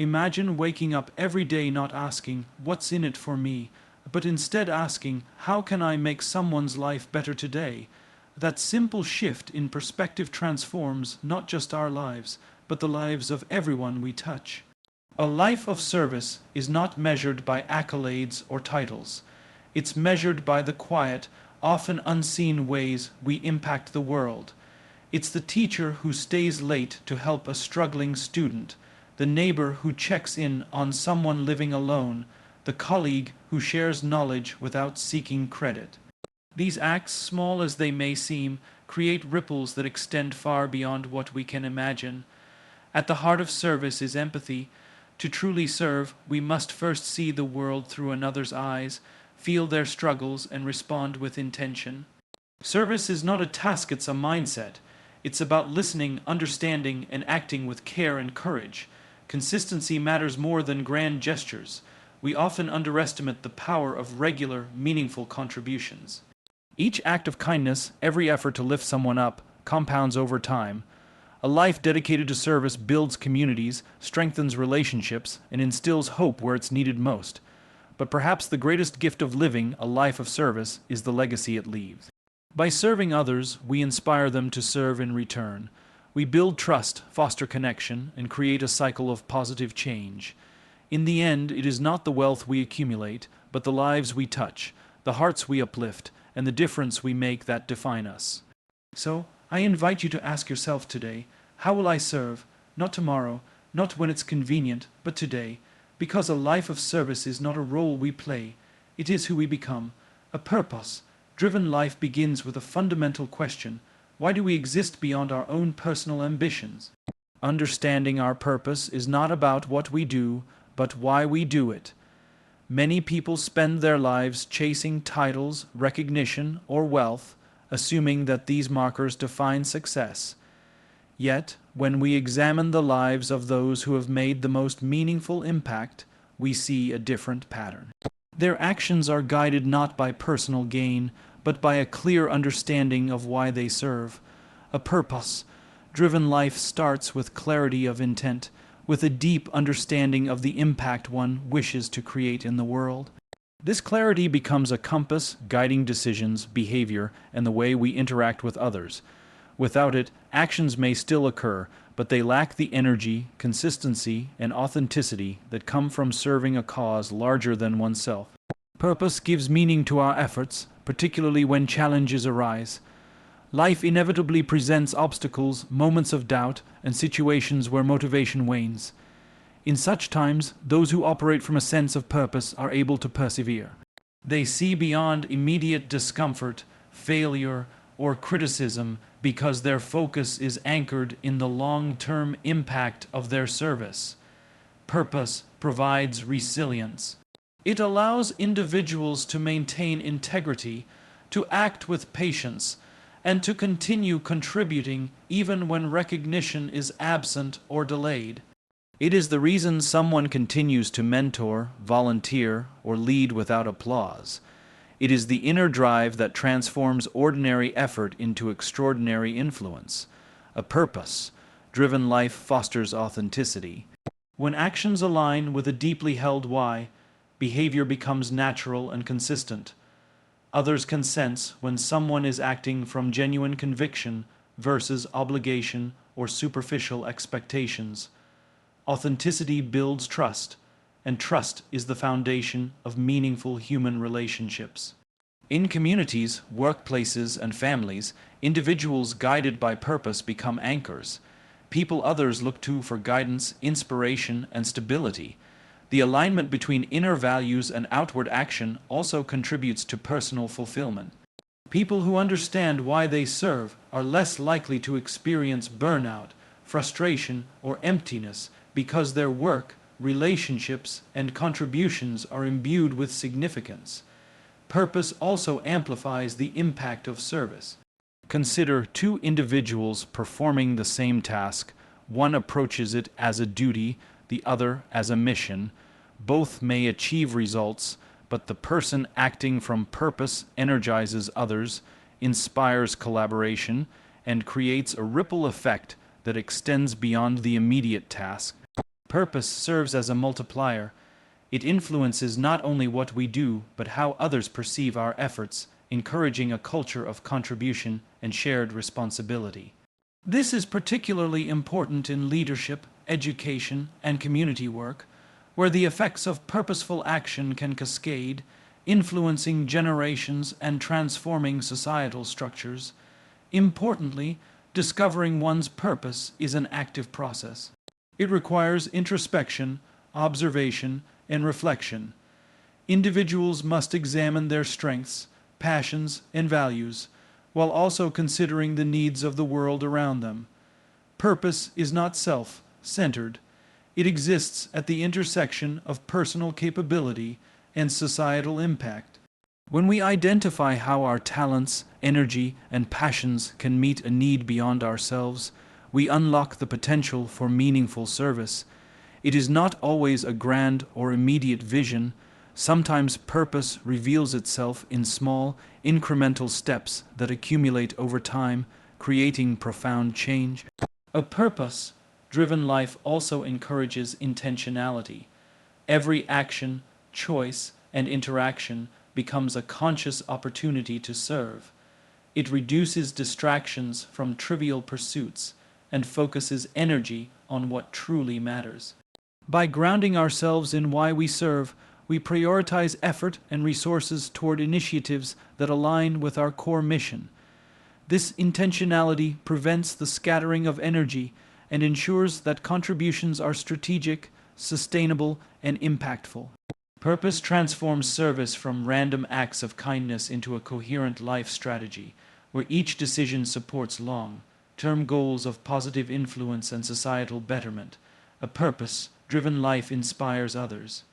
Imagine waking up every day not asking, "What's in it for me?" but instead asking, "How can I make someone's life better today?" That simple shift in perspective transforms not just our lives, but the lives of everyone we touch. A life of service is not measured by accolades or titles. It's measured by the quiet, often unseen ways we impact the world. It's the teacher who stays late to help a struggling student, the neighbor who checks in on someone living alone, the colleague who shares knowledge without seeking credit. These acts, small as they may seem, create ripples that extend far beyond what we can imagine. At the heart of service is empathy. To truly serve, we must first see the world through another's eyes, feel their struggles, and respond with intention. Service is not a task, it's a mindset. It's about listening, understanding, and acting with care and courage. Consistency matters more than grand gestures. We often underestimate the power of regular, meaningful contributions. Each act of kindness, every effort to lift someone up, compounds over time. A life dedicated to service builds communities, strengthens relationships, and instills hope where it's needed most. But perhaps the greatest gift of living a life of service is the legacy it leaves. By serving others, we inspire them to serve in return. We build trust, foster connection, and create a cycle of positive change. In the end, it is not the wealth we accumulate, but the lives we touch, the hearts we uplift, and the difference we make that define us. So, I invite you to ask yourself today, how will I serve? Not tomorrow, not when it's convenient, but today. Because a life of service is not a role we play, it is who we become. A purpose-driven life begins with a fundamental question: why do we exist beyond our own personal ambitions? Understanding our purpose is not about what we do, but why we do it. Many people spend their lives chasing titles, recognition, or wealth, assuming that these markers define success. Yet, when we examine the lives of those who have made the most meaningful impact, we see a different pattern. Their actions are guided not by personal gain, but by a clear understanding of why they serve. A purpose-driven life starts with clarity of intent, with a deep understanding of the impact one wishes to create in the world. This clarity becomes a compass guiding decisions, behavior, and the way we interact with others. Without it, actions may still occur, but they lack the energy, consistency, and authenticity that come from serving a cause larger than oneself. Purpose gives meaning to our efforts, particularly when challenges arise. Life inevitably presents obstacles, moments of doubt, and situations where motivation wanes. In such times, those who operate from a sense of purpose are able to persevere. They see beyond immediate discomfort, failure, or criticism because their focus is anchored in the long-term impact of their service. Purpose provides resilience. It allows individuals to maintain integrity, to act with patience, and to continue contributing even when recognition is absent or delayed. It is the reason someone continues to mentor, volunteer, or lead without applause. It is the inner drive that transforms ordinary effort into extraordinary influence. A purpose-driven life fosters authenticity. When actions align with a deeply held why, behavior becomes natural and consistent. Others can sense when someone is acting from genuine conviction versus obligation or superficial expectations. Authenticity builds trust, and trust is the foundation of meaningful human relationships. In communities, workplaces, and families, individuals guided by purpose become anchors. People others look to for guidance, inspiration, and stability. The alignment between inner values and outward action also contributes to personal fulfillment. People who understand why they serve are less likely to experience burnout, frustration, or emptiness because their work, relationships, and contributions are imbued with significance. Purpose also amplifies the impact of service. Consider two individuals performing the same task. One approaches it as a duty, the other as a mission. Both may achieve results, but the person acting from purpose energizes others, inspires collaboration, and creates a ripple effect that extends beyond the immediate task. Purpose serves as a multiplier. It influences not only what we do, but how others perceive our efforts, encouraging a culture of contribution and shared responsibility. This is particularly important in leadership, education, and community work, where the effects of purposeful action can cascade, influencing generations and transforming societal structures. Importantly, discovering one's purpose is an active process. It requires introspection, observation, and reflection. Individuals must examine their strengths, passions, and values, while also considering the needs of the world around them. Purpose is not self-centered. It exists at the intersection of personal capability and societal impact. When we identify how our talents, energy, and passions can meet a need beyond ourselves, we unlock the potential for meaningful service. It is not always a grand or immediate vision. Sometimes purpose reveals itself in small, incremental steps that accumulate over time, creating profound change. A purpose-driven life also encourages intentionality. Every action, choice, and interaction becomes a conscious opportunity to serve. It reduces distractions from trivial pursuits and focuses energy on what truly matters. By grounding ourselves in why we serve, we prioritize effort and resources toward initiatives that align with our core mission. This intentionality prevents the scattering of energy and ensures that contributions are strategic, sustainable, and impactful. Purpose transforms service from random acts of kindness into a coherent life strategy, where each decision supports long-term goals of positive influence and societal betterment. A purpose-driven life inspires others.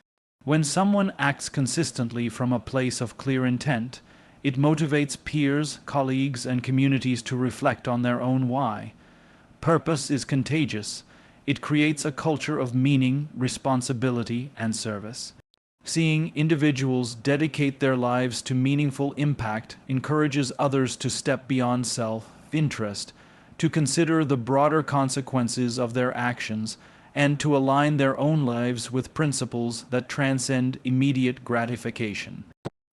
When someone acts consistently from a place of clear intent, it motivates peers, colleagues, and communities to reflect on their own why. Purpose is contagious. It creates a culture of meaning, responsibility, and service. Seeing individuals dedicate their lives to meaningful impact encourages others to step beyond self-interest, to consider the broader consequences of their actions, and to align their own lives with principles that transcend immediate gratification.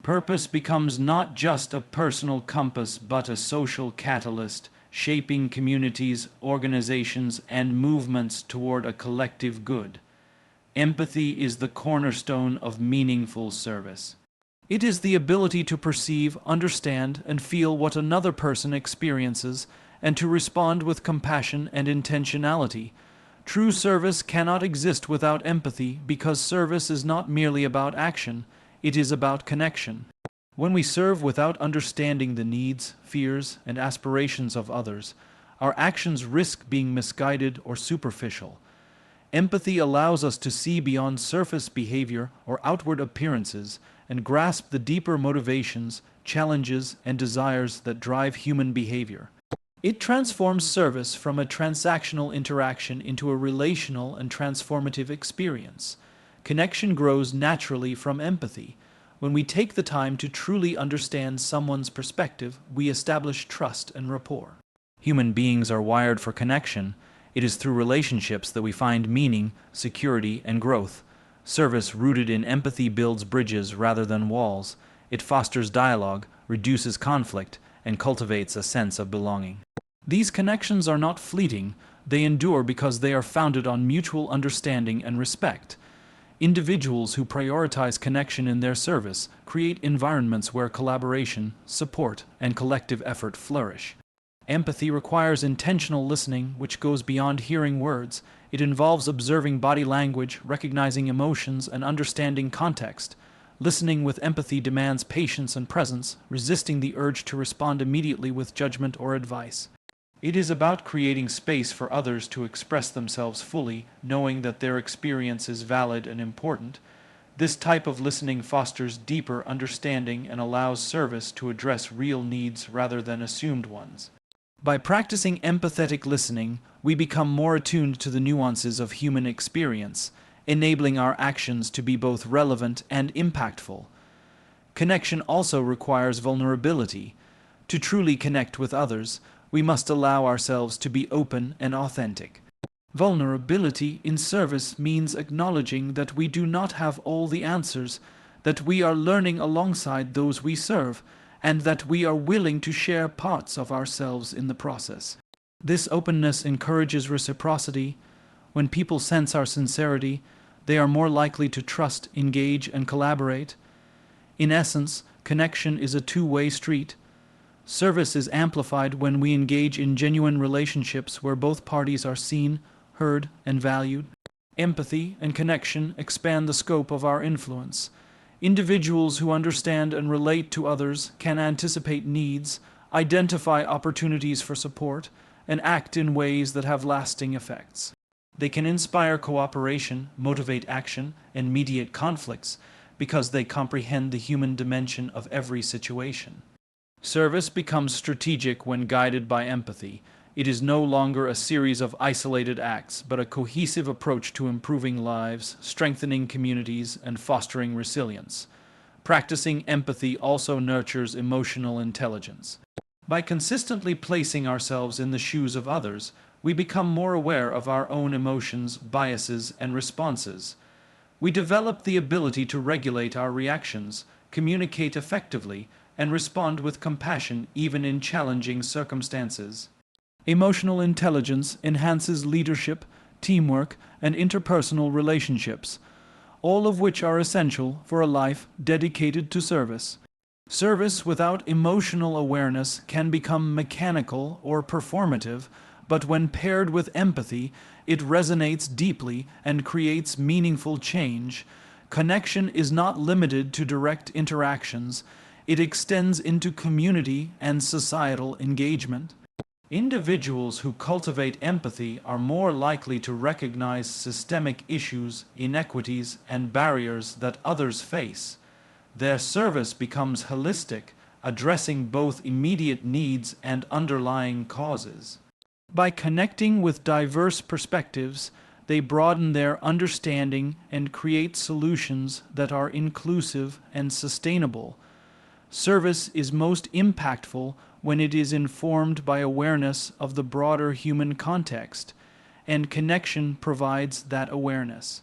Purpose becomes not just a personal compass but a social catalyst, shaping communities, organizations, and movements toward a collective good. Empathy is the cornerstone of meaningful service. It is the ability to perceive, understand, and feel what another person experiences, and to respond with compassion and intentionality. True service cannot exist without empathy because service is not merely about action, it is about connection. When we serve without understanding the needs, fears, and aspirations of others, our actions risk being misguided or superficial. Empathy allows us to see beyond surface behavior or outward appearances and grasp the deeper motivations, challenges, and desires that drive human behavior. It transforms service from a transactional interaction into a relational and transformative experience. Connection grows naturally from empathy. When we take the time to truly understand someone's perspective, we establish trust and rapport. Human beings are wired for connection. It is through relationships that we find meaning, security, and growth. Service rooted in empathy builds bridges rather than walls. It fosters dialogue, reduces conflict, and cultivates a sense of belonging. These connections are not fleeting. They endure because they are founded on mutual understanding and respect. Individuals who prioritize connection in their service create environments where collaboration, support, and collective effort flourish. Empathy requires intentional listening, which goes beyond hearing words. It involves observing body language, recognizing emotions, and understanding context. Listening with empathy demands patience and presence, resisting the urge to respond immediately with judgment or advice. It is about creating space for others to express themselves fully, knowing that their experience is valid and important. This type of listening fosters deeper understanding and allows service to address real needs rather than assumed ones. By practicing empathetic listening, we become more attuned to the nuances of human experience, enabling our actions to be both relevant and impactful. Connection also requires vulnerability. To truly connect with others, we must allow ourselves to be open and authentic. Vulnerability in service means acknowledging that we do not have all the answers, that we are learning alongside those we serve, and that we are willing to share parts of ourselves in the process. This openness encourages reciprocity. When people sense our sincerity, they are more likely to trust, engage, and collaborate. In essence, connection is a two-way street. Service is amplified when we engage in genuine relationships where both parties are seen, heard, and valued. Empathy and connection expand the scope of our influence. Individuals who understand and relate to others can anticipate needs, identify opportunities for support, and act in ways that have lasting effects. They can inspire cooperation, motivate action, and mediate conflicts because they comprehend the human dimension of every situation. Service becomes strategic when guided by empathy. It is no longer a series of isolated acts, but a cohesive approach to improving lives, strengthening communities, and fostering resilience. Practicing empathy also nurtures emotional intelligence. By consistently placing ourselves in the shoes of others, we become more aware of our own emotions, biases, and responses. We develop the ability to regulate our reactions, communicate effectively, and respond with compassion even in challenging circumstances. Emotional intelligence enhances leadership, teamwork, and interpersonal relationships, all of which are essential for a life dedicated to service. Service without emotional awareness can become mechanical or performative, but when paired with empathy, it resonates deeply and creates meaningful change. Connection is not limited to direct interactions. It extends into community and societal engagement. Individuals who cultivate empathy are more likely to recognize systemic issues, inequities, and barriers that others face. Their service becomes holistic, addressing both immediate needs and underlying causes. By connecting with diverse perspectives, they broaden their understanding and create solutions that are inclusive and sustainable. Service is most impactful when it is informed by awareness of the broader human context, and connection provides that awareness.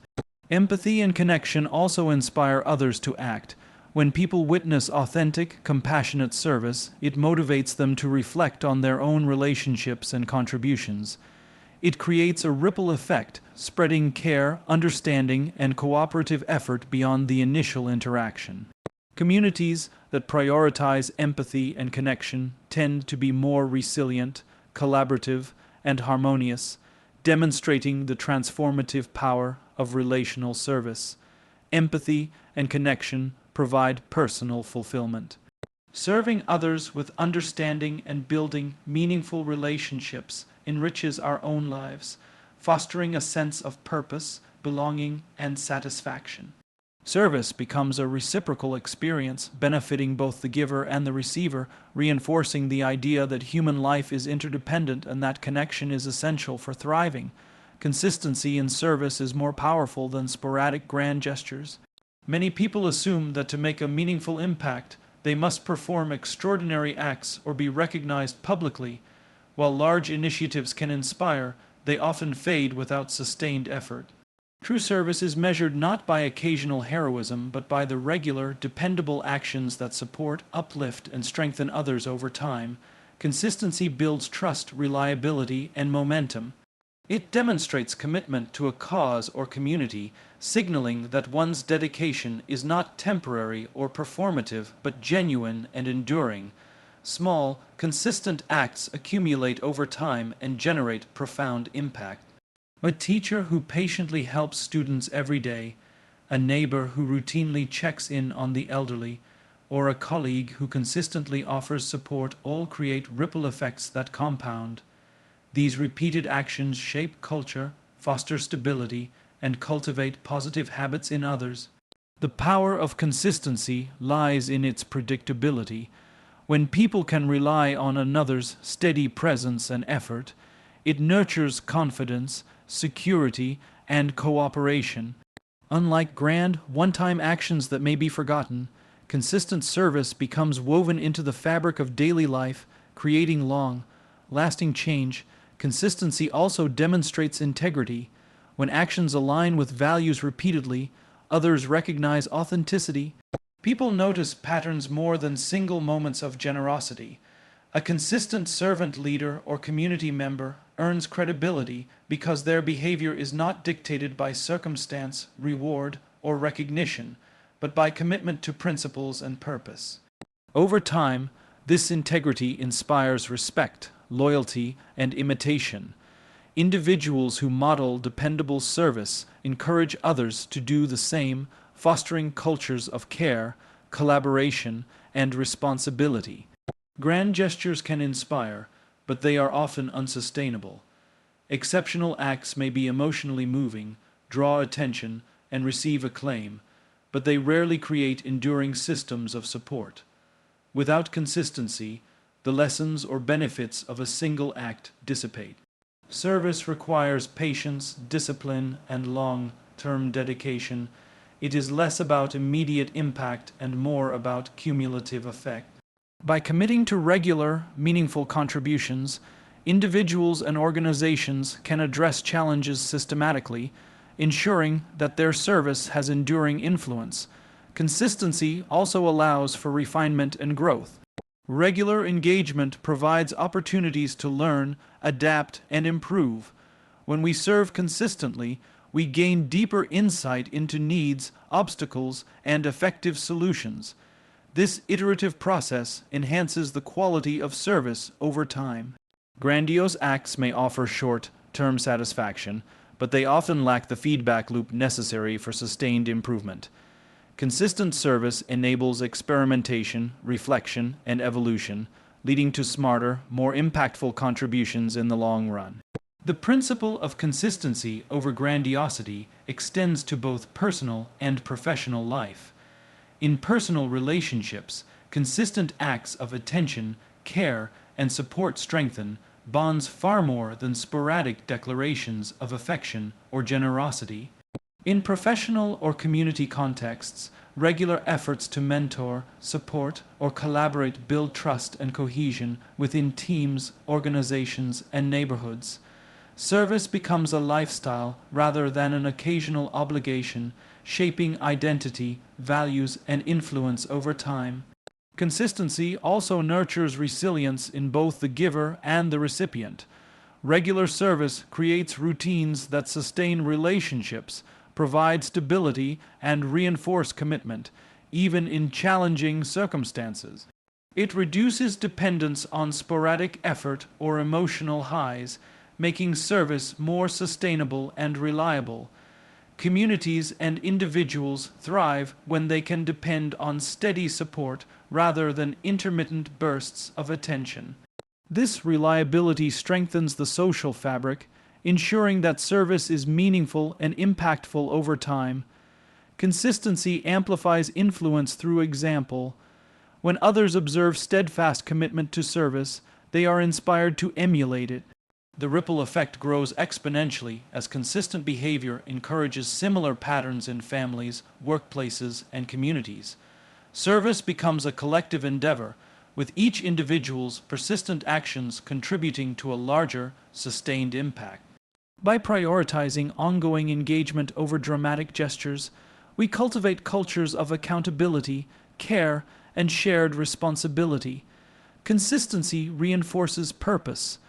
Empathy and connection also inspire others to act. When people witness authentic, compassionate service, it motivates them to reflect on their own relationships and contributions. It creates a ripple effect, spreading care, understanding, and cooperative effort beyond the initial interaction. Communities that prioritize empathy and connection tend to be more resilient, collaborative, and harmonious, demonstrating the transformative power of relational service. Empathy and connection provide personal fulfillment. Serving others with understanding and building meaningful relationships enriches our own lives, fostering a sense of purpose, belonging, and satisfaction. Service becomes a reciprocal experience, benefiting both the giver and the receiver, reinforcing the idea that human life is interdependent and that connection is essential for thriving. Consistency in service is more powerful than sporadic grand gestures. Many people assume that to make a meaningful impact, they must perform extraordinary acts or be recognized publicly. While large initiatives can inspire, they often fade without sustained effort. True service is measured not by occasional heroism, but by the regular, dependable actions that support, uplift, and strengthen others over time. Consistency builds trust, reliability, and momentum. It demonstrates commitment to a cause or community, signaling that one's dedication is not temporary or performative, but genuine and enduring. Small, consistent acts accumulate over time and generate profound impact. A teacher who patiently helps students every day, a neighbor who routinely checks in on the elderly, or a colleague who consistently offers support all create ripple effects that compound. These repeated actions shape culture, foster stability, and cultivate positive habits in others. The power of consistency lies in its predictability. When people can rely on another's steady presence and effort, it nurtures confidence, security, and cooperation. Unlike grand, one-time actions that may be forgotten, consistent service becomes woven into the fabric of daily life, creating long, lasting change Consistency also demonstrates integrity. When actions align with values repeatedly, others recognize authenticity. People notice patterns more than single moments of generosity. A consistent servant leader or community member earns credibility because their behavior is not dictated by circumstance, reward, or recognition, but by commitment to principles and purpose. Over time, this integrity inspires respect, loyalty, and imitation. Individuals who model dependable service encourage others to do the same, fostering cultures of care, collaboration, and responsibility. Grand gestures can inspire, but they are often unsustainable. Exceptional acts may be emotionally moving, draw attention, and receive acclaim, but they rarely create enduring systems of support. Without consistency, the lessons or benefits of a single act dissipate. Service requires patience, discipline, and long-term dedication. It is less about immediate impact and more about cumulative effect. By committing to regular, meaningful contributions, individuals and organizations can address challenges systematically, ensuring that their service has enduring influence. Consistency also allows for refinement and growth. Regular engagement provides opportunities to learn, adapt, and improve. When we serve consistently, we gain deeper insight into needs, obstacles, and effective solutions. This iterative process enhances the quality of service over time. Grandiose acts may offer short-term satisfaction, but they often lack the feedback loop necessary for sustained improvement. Consistent service enables experimentation, reflection, and evolution, leading to smarter, more impactful contributions in the long run. The principle of consistency over grandiosity extends to both personal and professional life. In personal relationships, consistent acts of attention, care, and support strengthen bonds far more than sporadic declarations of affection or generosity. In professional or community contexts, regular efforts to mentor, support, or collaborate build trust and cohesion within teams, organizations, and neighborhoods. Service becomes a lifestyle rather than an occasional obligation, shaping identity, values, and influence over time. Consistency also nurtures resilience in both the giver and the recipient. Regular service creates routines that sustain relationships, provide stability, and reinforce commitment, even in challenging circumstances. It reduces dependence on sporadic effort or emotional highs, making service more sustainable and reliable. Communities and individuals thrive when they can depend on steady support rather than intermittent bursts of attention. This reliability strengthens the social fabric, ensuring that service is meaningful and impactful over time. Consistency amplifies influence through example. When others observe steadfast commitment to service, they are inspired to emulate it. The ripple effect grows exponentially as consistent behavior encourages similar patterns in families, workplaces, and communities. Service becomes a collective endeavor, with each individual's persistent actions contributing to a larger, sustained impact. By prioritizing ongoing engagement over dramatic gestures, we cultivate cultures of accountability, care, and shared responsibility. Consistency reinforces purpose.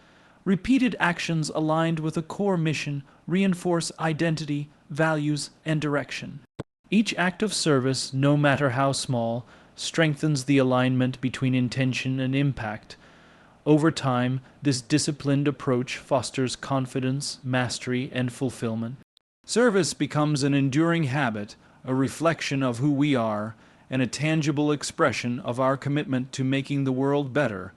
Repeated actions aligned with a core mission reinforce identity, values, and direction. Each act of service, no matter how small, strengthens the alignment between intention and impact. Over time, this disciplined approach fosters confidence, mastery, and fulfillment. Service becomes an enduring habit, a reflection of who we are, and a tangible expression of our commitment to making the world better.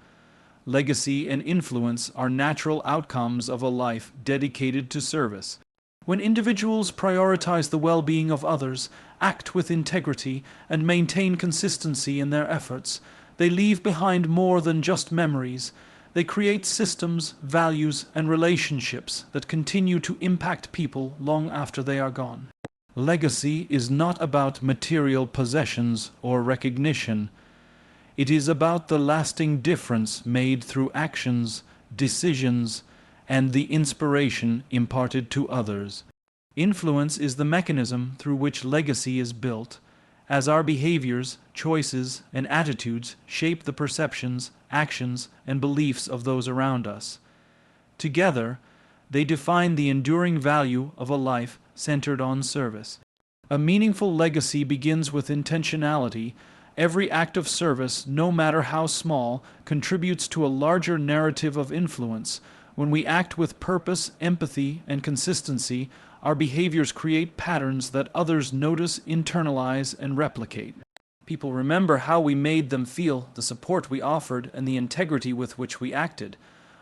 Legacy and influence are natural outcomes of a life dedicated to service. When individuals prioritize the well-being of others, act with integrity, and maintain consistency in their efforts, they leave behind more than just memories. They create systems, values, and relationships that continue to impact people long after they are gone. Legacy is not about material possessions or recognition. It is about the lasting difference made through actions, decisions, and the inspiration imparted to others. Influence is the mechanism through which legacy is built, as our behaviors, choices, and attitudes shape the perceptions, actions, and beliefs of those around us. Together, they define the enduring value of a life centered on service. A meaningful legacy begins with intentionality. Every act of service, no matter how small, contributes to a larger narrative of influence. When we act with purpose, empathy, and consistency, our behaviors create patterns that others notice, internalize, and replicate. People remember how we made them feel, the support we offered, and the integrity with which we acted.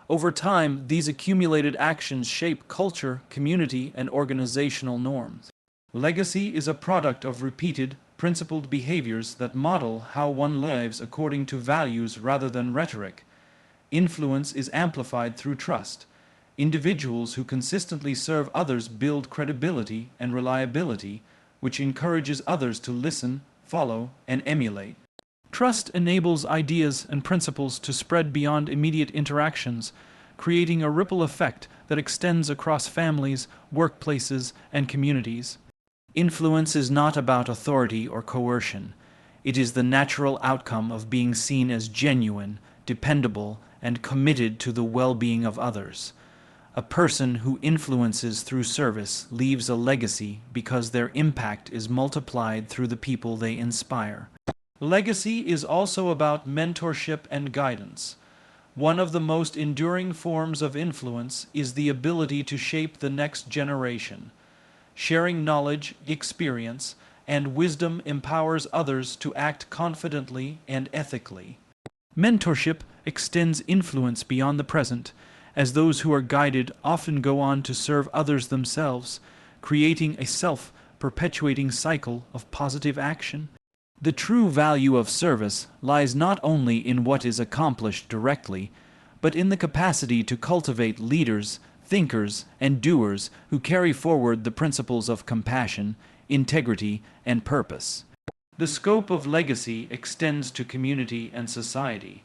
Over time, these accumulated actions shape culture, community, and organizational norms. Legacy is a product of repeated, principled behaviors that model how one lives according to values rather than rhetoric. Influence is amplified through trust. Individuals who consistently serve others build credibility and reliability, which encourages others to listen, follow, and emulate. Trust enables ideas and principles to spread beyond immediate interactions, creating a ripple effect that extends across families, workplaces, and communities. Influence is not about authority or coercion. It is the natural outcome of being seen as genuine, dependable, and committed to the well-being of others. A person who influences through service leaves a legacy because their impact is multiplied through the people they inspire. Legacy is also about mentorship and guidance. One of the most enduring forms of influence is the ability to shape the next generation. Sharing knowledge, experience, and wisdom empowers others to act confidently and ethically. Mentorship extends influence beyond the present, as those who are guided often go on to serve others themselves, creating a self-perpetuating cycle of positive action. The true value of service lies not only in what is accomplished directly, but in the capacity to cultivate leaders, thinkers, and doers who carry forward the principles of compassion, integrity, and purpose. The scope of legacy extends to community and society.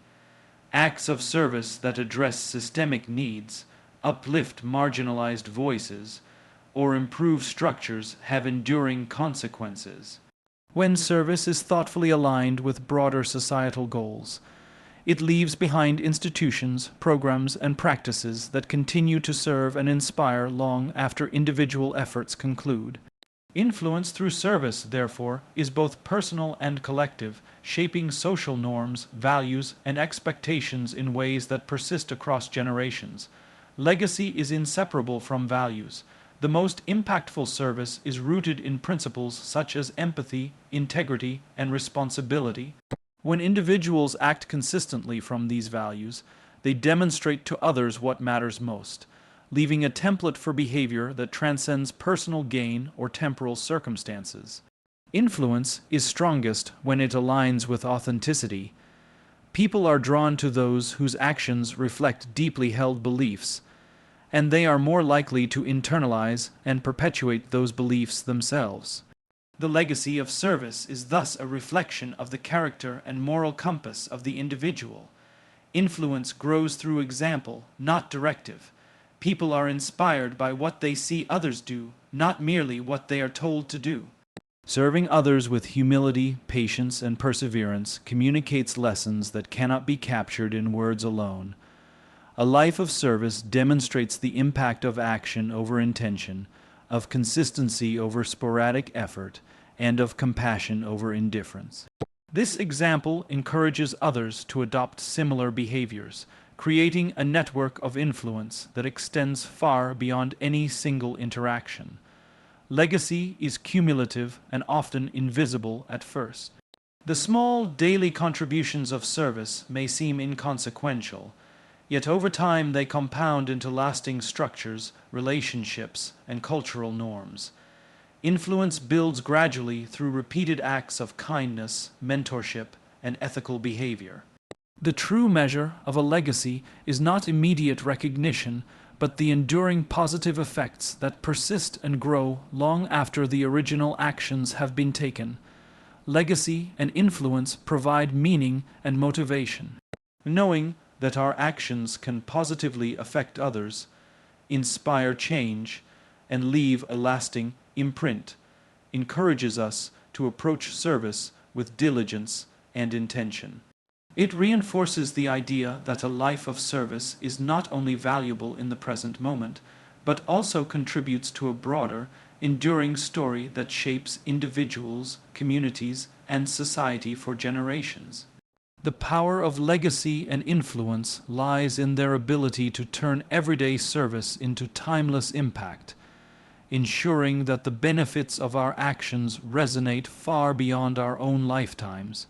Acts of service that address systemic needs, uplift marginalized voices, or improve structures have enduring consequences. When service is thoughtfully aligned with broader societal goals, it leaves behind institutions, programs, and practices that continue to serve and inspire long after individual efforts conclude. Influence through service, therefore, is both personal and collective, shaping social norms, values, and expectations in ways that persist across generations. Legacy is inseparable from values. The most impactful service is rooted in principles such as empathy, integrity, and responsibility. When individuals act consistently from these values, they demonstrate to others what matters most, leaving a template for behavior that transcends personal gain or temporal circumstances. Influence is strongest when it aligns with authenticity. People are drawn to those whose actions reflect deeply held beliefs, and they are more likely to internalize and perpetuate those beliefs themselves. The legacy of service is thus a reflection of the character and moral compass of the individual. Influence grows through example, not directive. People are inspired by what they see others do, not merely what they are told to do. Serving others with humility, patience, and perseverance communicates lessons that cannot be captured in words alone. A life of service demonstrates the impact of action over intention, of consistency over sporadic effort, and of compassion over indifference. This example encourages others to adopt similar behaviors, creating a network of influence that extends far beyond any single interaction. Legacy is cumulative and often invisible at first. The small daily contributions of service may seem inconsequential, yet over time they compound into lasting structures, relationships, and cultural norms. Influence builds gradually through repeated acts of kindness, mentorship, and ethical behavior. The true measure of a legacy is not immediate recognition, but the enduring positive effects that persist and grow long after the original actions have been taken. Legacy and influence provide meaning and motivation. Knowing that our actions can positively affect others inspire change, and leave a lasting imprint, encourages us to approach service with diligence and intention. It reinforces the idea that a life of service is not only valuable in the present moment, but also contributes to a broader, enduring story that shapes individuals, communities, and society for generations. The power of legacy and influence lies in their ability to turn everyday service into timeless impact, ensuring that the benefits of our actions resonate far beyond our own lifetimes.